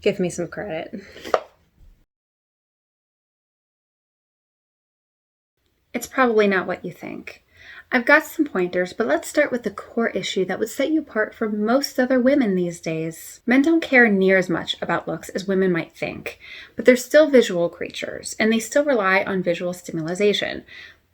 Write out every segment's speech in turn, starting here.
Give me some credit. It's probably not what you think. I've got some pointers, but let's start with the core issue that would set you apart from most other women these days. Men don't care near as much about looks as women might think, but they're still visual creatures, and they still rely on visual stimulation.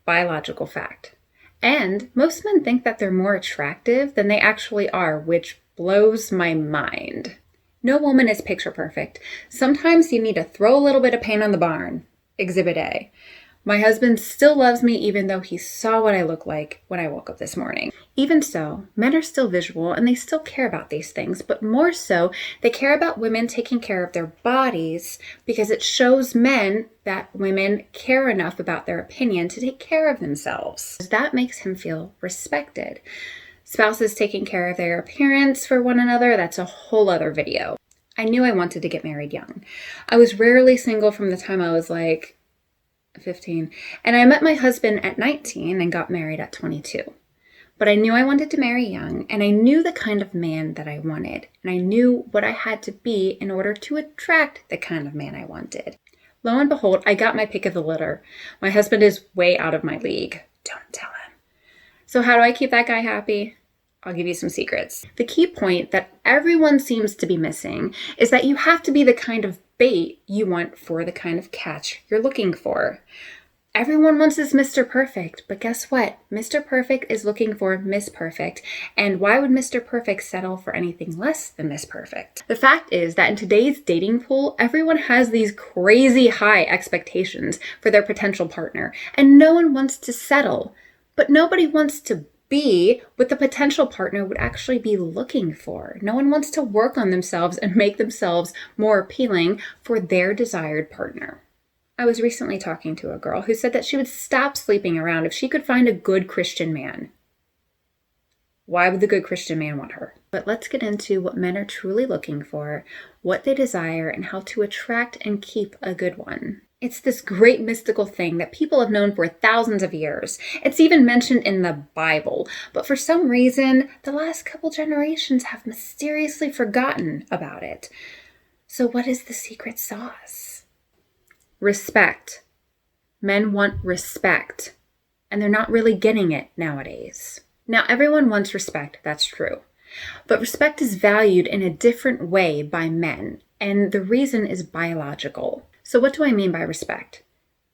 Biological fact. And most men think that they're more attractive than they actually are, which blows my mind. No woman is picture perfect. Sometimes you need to throw a little bit of paint on the barn. Exhibit A. My husband still loves me even though he saw what I look like when I woke up this morning. Even so, men are still visual and they still care about these things, but more so, they care about women taking care of their bodies because it shows men that women care enough about their opinion to take care of themselves. That makes him feel respected. Spouses taking care of their appearance for one another, that's a whole other video. I knew I wanted to get married young. I was rarely single from the time I was like 15, and I met my husband at 19 and got married at 22. But I knew I wanted to marry young, and I knew the kind of man that I wanted, and I knew what I had to be in order to attract the kind of man I wanted. Lo and behold, I got my pick of the litter. My husband is way out of my league. Don't tell him. So how do I keep that guy happy? I'll give you some secrets. The key point that everyone seems to be missing is that you have to be the kind of bait you want for the kind of catch you're looking for. Everyone wants this Mr. Perfect, but guess what? Mr. Perfect is looking for Miss Perfect, and why would Mr. Perfect settle for anything less than Miss Perfect? The fact is that in today's dating pool, everyone has these crazy high expectations for their potential partner, and no one wants to settle, but nobody wants to be what the potential partner would actually be looking for. No one wants to work on themselves and make themselves more appealing for their desired partner. I was recently talking to a girl who said that she would stop sleeping around if she could find a good Christian man. Why would the good Christian man want her? But let's get into what men are truly looking for, what they desire, and how to attract and keep a good one. It's this great mystical thing that people have known for thousands of years. It's even mentioned in the Bible, but for some reason, the last couple generations have mysteriously forgotten about it. So what is the secret sauce? Respect. Men want respect, and they're not really getting it nowadays. Now, everyone wants respect, that's true. But respect is valued in a different way by men, and the reason is biological. So what do I mean by respect?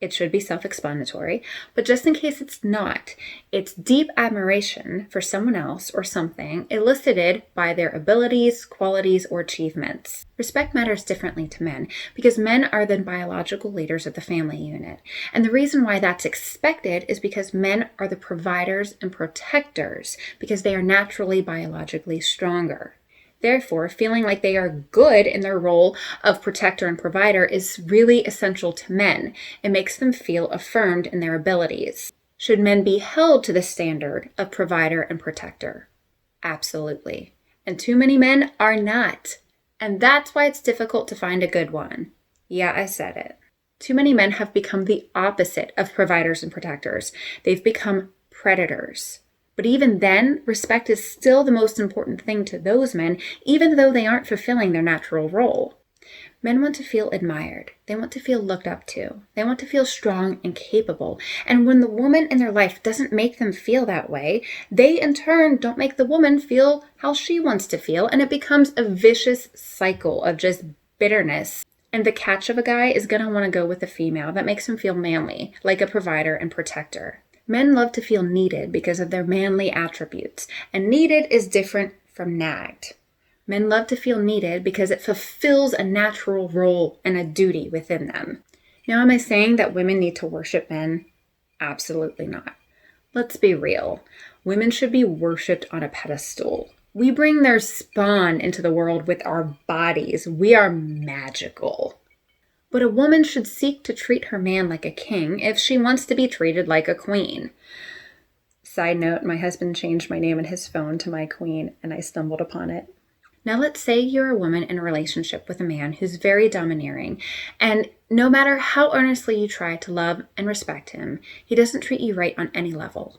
It should be self-explanatory, but just in case it's not, it's deep admiration for someone else or something elicited by their abilities, qualities, or achievements. Respect matters differently to men because men are the biological leaders of the family unit. And the reason why that's expected is because men are the providers and protectors because they are naturally biologically stronger. Therefore, feeling like they are good in their role of protector and provider is really essential to men. It makes them feel affirmed in their abilities. Should men be held to the standard of provider and protector? Absolutely. And too many men are not. And that's why it's difficult to find a good one. Yeah, I said it. Too many men have become the opposite of providers and protectors. They've become predators. But even then, respect is still the most important thing to those men, even though they aren't fulfilling their natural role. Men want to feel admired. They want to feel looked up to. They want to feel strong and capable. And when the woman in their life doesn't make them feel that way, they in turn don't make the woman feel how she wants to feel, and it becomes a vicious cycle of just bitterness. And the catch of a guy is going to want to go with a female that makes him feel manly, like a provider and protector. Men love to feel needed because of their manly attributes, and needed is different from nagged. Men love to feel needed because it fulfills a natural role and a duty within them. Now, am I saying that women need to worship men? Absolutely not. Let's be real. Women should be worshipped on a pedestal. We bring their spawn into the world with our bodies. We are magical. But a woman should seek to treat her man like a king if she wants to be treated like a queen. Side note, my husband changed my name in his phone to my queen, and I stumbled upon it. Now let's say you're a woman in a relationship with a man who's very domineering, and no matter how earnestly you try to love and respect him, he doesn't treat you right on any level.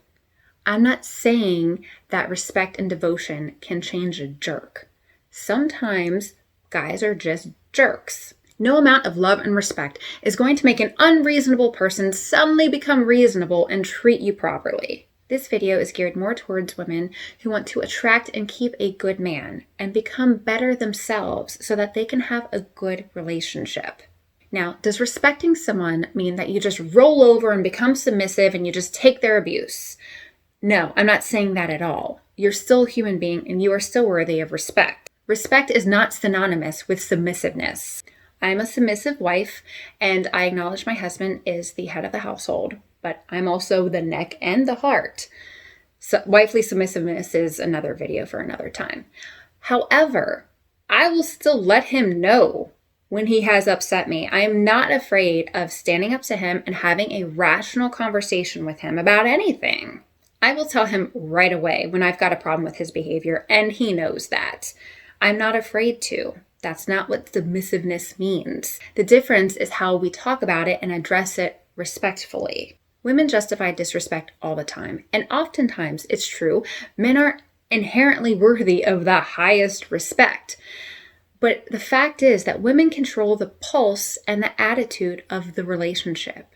I'm not saying that respect and devotion can change a jerk. Sometimes guys are just jerks. No amount of love and respect is going to make an unreasonable person suddenly become reasonable and treat you properly. This video is geared more towards women who want to attract and keep a good man and become better themselves so that they can have a good relationship. Now, does respecting someone mean that you just roll over and become submissive and you just take their abuse? No, I'm not saying that at all. You're still a human being and you are still worthy of respect. Respect is not synonymous with submissiveness. I'm a submissive wife, and I acknowledge my husband is the head of the household, but I'm also the neck and the heart. So wifely submissiveness is another video for another time. However, I will still let him know when he has upset me. I am not afraid of standing up to him and having a rational conversation with him about anything. I will tell him right away when I've got a problem with his behavior, and he knows that. I'm not afraid to. That's not what submissiveness means. The difference is how we talk about it and address it respectfully. Women justify disrespect all the time, and oftentimes it's true. Men are inherently worthy of the highest respect. But the fact is that women control the pulse and the attitude of the relationship.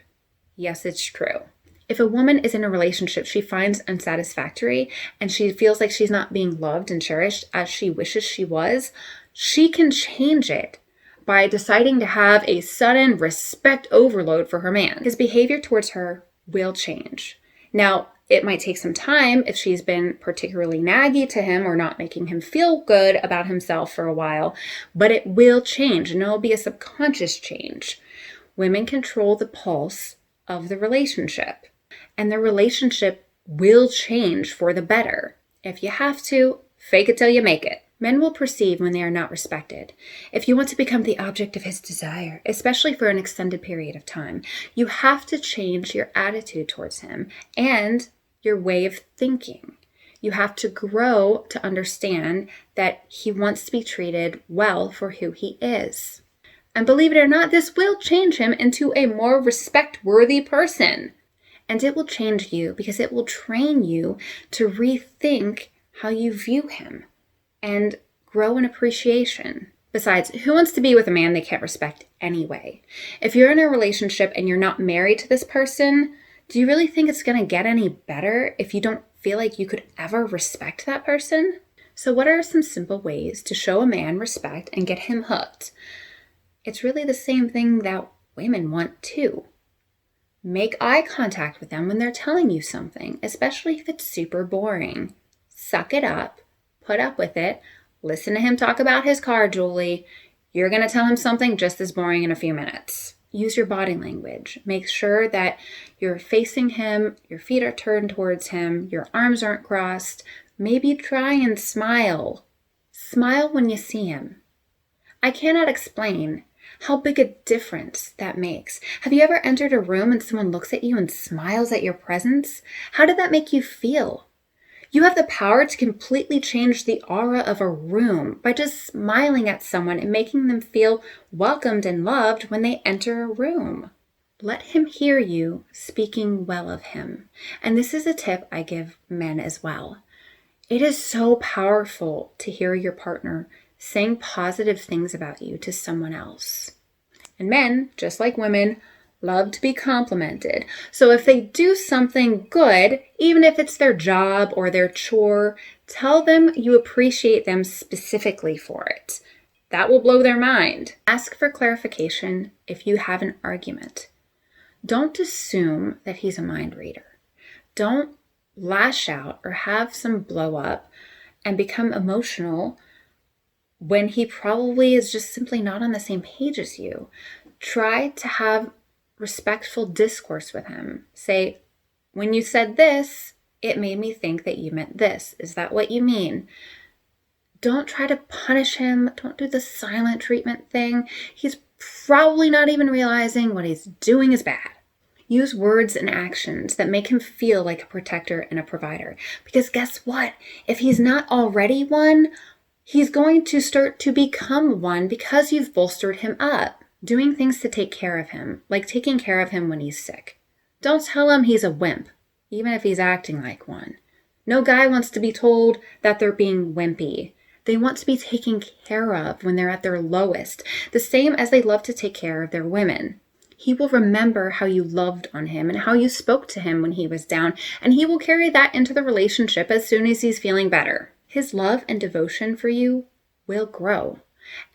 Yes, it's true. If a woman is in a relationship she finds unsatisfactory and she feels like she's not being loved and cherished as she wishes she was, she can change it by deciding to have a sudden respect overload for her man. His behavior towards her will change. Now, it might take some time if she's been particularly naggy to him or not making him feel good about himself for a while, but it will change, and it'll be a subconscious change. Women control the pulse of the relationship, and the relationship will change for the better. If you have to, fake it till you make it. Men will perceive when they are not respected. If you want to become the object of his desire, especially for an extended period of time, you have to change your attitude towards him and your way of thinking. You have to grow to understand that he wants to be treated well for who he is. And believe it or not, this will change him into a more respect-worthy person. And it will change you because it will train you to rethink how you view him and grow an appreciation. Besides, who wants to be with a man they can't respect anyway? If you're in a relationship and you're not married to this person, do you really think it's going to get any better if you don't feel like you could ever respect that person? So what are some simple ways to show a man respect and get him hooked? It's really the same thing that women want too. Make eye contact with them when they're telling you something, especially if it's super boring. Suck it up. Put up with it. Listen to him talk about his car, Julie. You're going to tell him something just as boring in a few minutes. Use your body language. Make sure that you're facing him, your feet are turned towards him, your arms aren't crossed. Maybe try and smile. Smile when you see him. I cannot explain how big a difference that makes. Have you ever entered a room and someone looks at you and smiles at your presence? How did that make you feel? You have the power to completely change the aura of a room by just smiling at someone and making them feel welcomed and loved when they enter a room. Let him hear you speaking well of him. And this is a tip I give men as well. It is so powerful to hear your partner saying positive things about you to someone else. And men, just like women, love to be complimented. So if they do something good, even if it's their job or their chore, tell them you appreciate them specifically for it. That will blow their mind. Ask for clarification if you have an argument. Don't assume that he's a mind reader. Don't lash out or have some blow up and become emotional when he probably is just simply not on the same page as you. Try to have respectful discourse with him. Say, when you said this, it made me think that you meant this. Is that what you mean? Don't try to punish him. Don't do the silent treatment thing. He's probably not even realizing what he's doing is bad. Use words and actions that make him feel like a protector and a provider. Because guess what? If he's not already one, he's going to start to become one because you've bolstered him up. Doing things to take care of him, like taking care of him when he's sick. Don't tell him he's a wimp, even if he's acting like one. No guy wants to be told that they're being wimpy. They want to be taken care of when they're at their lowest, the same as they love to take care of their women. He will remember how you loved on him and how you spoke to him when he was down, and he will carry that into the relationship as soon as he's feeling better. His love and devotion for you will grow.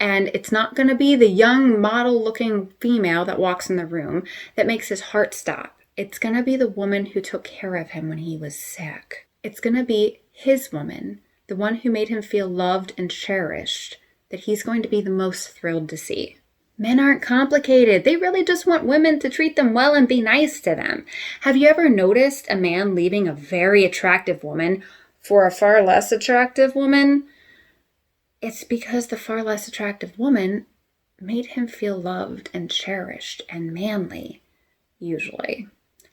And it's not going to be the young model-looking female that walks in the room that makes his heart stop. It's going to be the woman who took care of him when he was sick. It's going to be his woman, the one who made him feel loved and cherished, that he's going to be the most thrilled to see. Men aren't complicated. They really just want women to treat them well and be nice to them. Have you ever noticed a man leaving a very attractive woman for a far less attractive woman? It's because the far less attractive woman made him feel loved and cherished and manly, usually.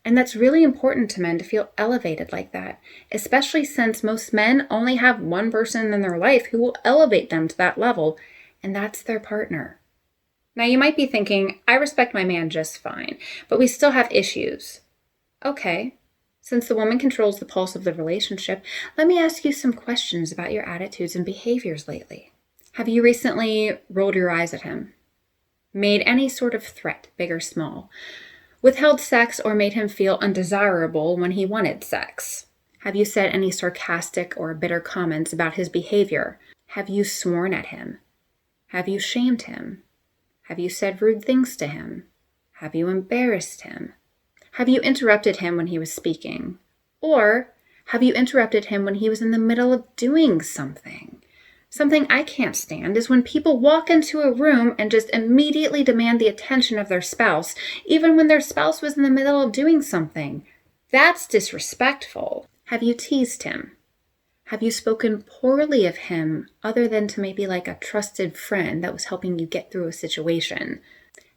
And that's really important to men to feel elevated like that, especially since most men only have one person in their life who will elevate them to that level, and that's their partner. Now you might be thinking, I respect my man just fine, but we still have issues. Okay, since the woman controls the pulse of the relationship, let me ask you some questions about your attitudes and behaviors lately. Have you recently rolled your eyes at him? Made any sort of threat, big or small? Withheld sex or made him feel undesirable when he wanted sex? Have you said any sarcastic or bitter comments about his behavior? Have you sworn at him? Have you shamed him? Have you said rude things to him? Have you embarrassed him? Have you interrupted him when he was speaking? Or have you interrupted him when he was in the middle of doing something? Something I can't stand is when people walk into a room and just immediately demand the attention of their spouse, even when their spouse was in the middle of doing something. That's disrespectful. Have you teased him? Have you spoken poorly of him other than to maybe like a trusted friend that was helping you get through a situation?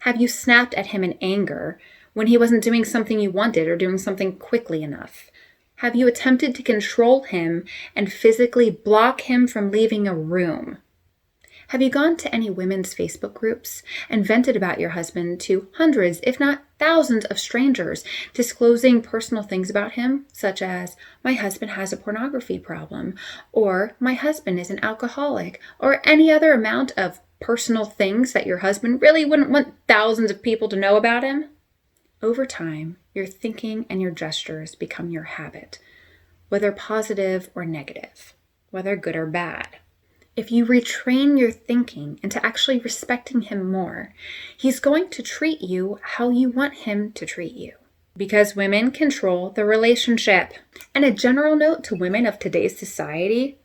Have you snapped at him in anger when he wasn't doing something you wanted or doing something quickly enough? Have you attempted to control him and physically block him from leaving a room? Have you gone to any women's Facebook groups and vented about your husband to hundreds, if not thousands of strangers, disclosing personal things about him, such as, my husband has a pornography problem, or my husband is an alcoholic, or any other amount of personal things that your husband really wouldn't want thousands of people to know about him? Over time, your thinking and your gestures become your habit, whether positive or negative, whether good or bad. If you retrain your thinking into actually respecting him more, he's going to treat you how you want him to treat you. Because women control the relationship. And a general note to women of today's society,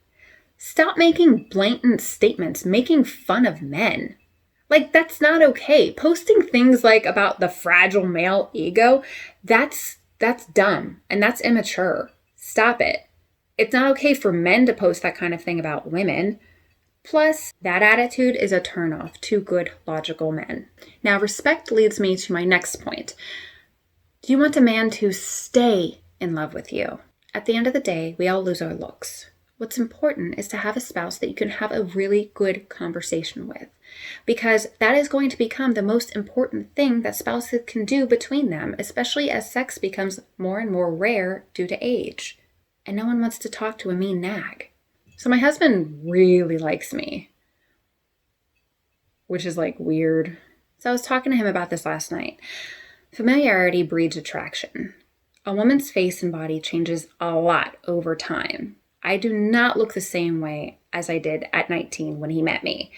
stop making blatant statements, making fun of men. Like, that's not okay. Posting things like about the fragile male ego, that's dumb and that's immature. Stop it. It's not okay for men to post that kind of thing about women. Plus, that attitude is a turnoff to good, logical men. Now, respect leads me to my next point. Do you want a man to stay in love with you? At the end of the day, we all lose our looks. What's important is to have a spouse that you can have a really good conversation with, because that is going to become the most important thing that spouses can do between them, especially as sex becomes more and more rare due to age. And no one wants to talk to a mean nag. So my husband really likes me, which is like weird. So I was talking to him about this last night. Familiarity breeds attraction. A woman's face and body changes a lot over time. I do not look the same way as I did at 19 when he met me.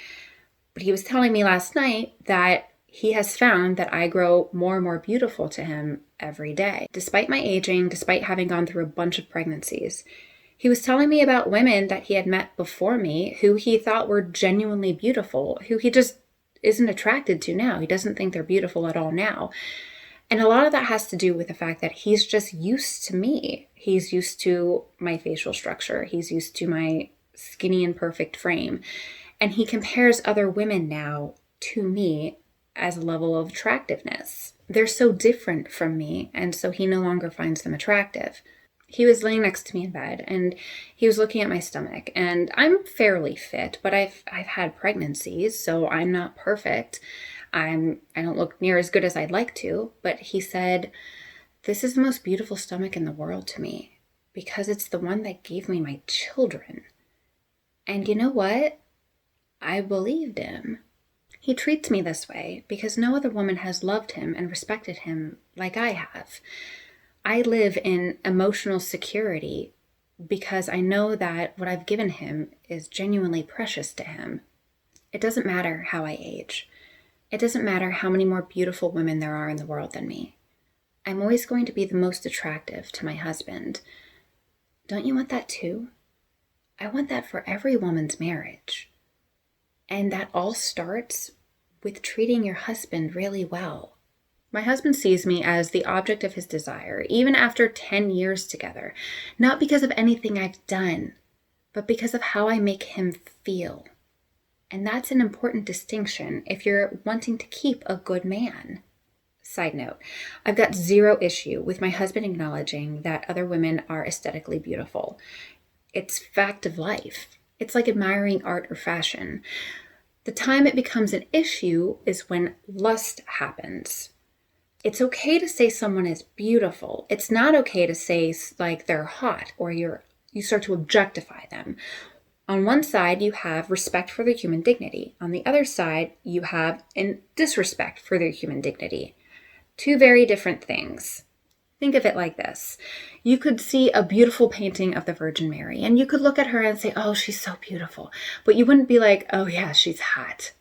But he was telling me last night that he has found that I grow more and more beautiful to him every day, despite my aging, despite having gone through a bunch of pregnancies. He was telling me about women that he had met before me who he thought were genuinely beautiful, who he just isn't attracted to now. He doesn't think they're beautiful at all now. And a lot of that has to do with the fact that he's just used to me. He's used to my facial structure. He's used to my skinny and perfect frame. And he compares other women now to me as a level of attractiveness. They're so different from me, and so he no longer finds them attractive. He was laying next to me in bed, and he was looking at my stomach. And I'm fairly fit, but I've had pregnancies, so I'm not perfect. I don't look near as good as I'd like to. But he said, "This is the most beautiful stomach in the world to me, because it's the one that gave me my children." And you know what? I believed him. He treats me this way because no other woman has loved him and respected him like I have. I live in emotional security because I know that what I've given him is genuinely precious to him. It doesn't matter how I age. It doesn't matter how many more beautiful women there are in the world than me. I'm always going to be the most attractive to my husband. Don't you want that too? I want that for every woman's marriage. And that all starts with treating your husband really well. My husband sees me as the object of his desire, even after 10 years together, not because of anything I've done, but because of how I make him feel. And that's an important distinction if you're wanting to keep a good man. Side note, I've got zero issue with my husband acknowledging that other women are aesthetically beautiful. It's fact of life. It's like admiring art or fashion. The time it becomes an issue is when lust happens. It's okay to say someone is beautiful. It's not okay to say like they're hot or you start to objectify them. On one side, you have respect for their human dignity. On the other side, you have disrespect for their human dignity. Two very different things. Think of it like this. You could see a beautiful painting of the Virgin Mary, and you could look at her and say, oh, she's so beautiful. But you wouldn't be like, oh yeah, she's hot.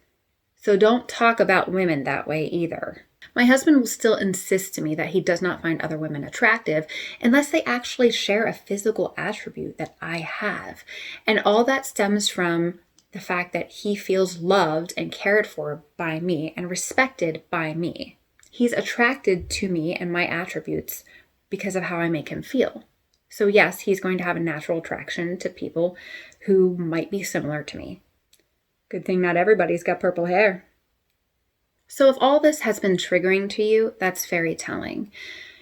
So don't talk about women that way either. My husband will still insist to me that he does not find other women attractive unless they actually share a physical attribute that I have. And all that stems from the fact that he feels loved and cared for by me and respected by me. He's attracted to me and my attributes because of how I make him feel. So yes, he's going to have a natural attraction to people who might be similar to me. Good thing not everybody's got purple hair. So if all this has been triggering to you, that's very telling.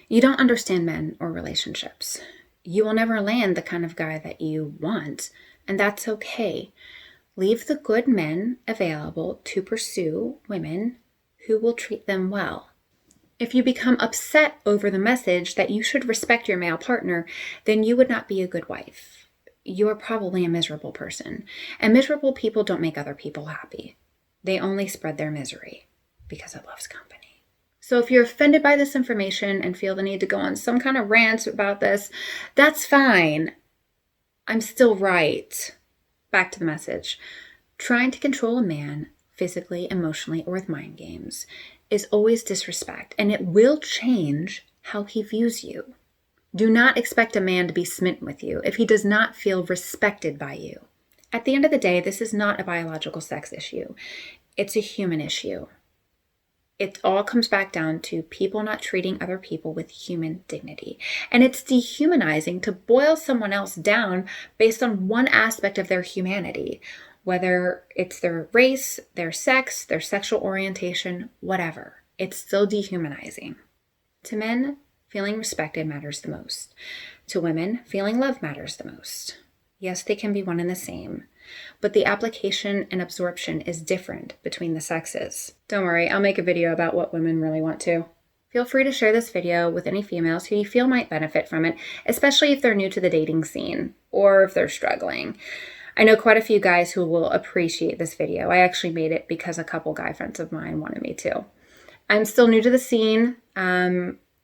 You don't understand men or relationships. You will never land the kind of guy that you want, and that's okay. Leave the good men available to pursue women who will treat them well. If you become upset over the message that you should respect your male partner, then you would not be a good wife. You are probably a miserable person, and miserable people don't make other people happy. They only spread their misery because it loves company. So if you're offended by this information and feel the need to go on some kind of rant about this, that's fine. I'm still right. Back to the message. Trying to control a man physically, emotionally, or with mind games is always disrespect, and it will change how he views you. Do not expect a man to be smitten with you if he does not feel respected by you. At the end of the day, this is not a biological sex issue. It's a human issue. It all comes back down to people not treating other people with human dignity. And it's dehumanizing to boil someone else down based on one aspect of their humanity, whether it's their race, their sex, their sexual orientation, whatever. It's still dehumanizing. To men, feeling respected matters the most. To women, feeling love matters the most. Yes, they can be one and the same, but the application and absorption is different between the sexes. Don't worry, I'll make a video about what women really want to. Feel free to share this video with any females who you feel might benefit from it, especially if they're new to the dating scene or if they're struggling. I know quite a few guys who will appreciate this video. I actually made it because a couple guy friends of mine wanted me to. I'm still new to the scene.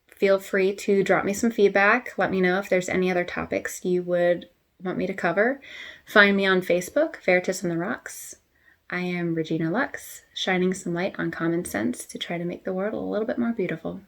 Feel free to drop me some feedback. Let me know if there's any other topics you would want me to cover. Find me on Facebook, Veritas on the Rocks. I am Regina Lux, shining some light on common sense to try to make the world a little bit more beautiful.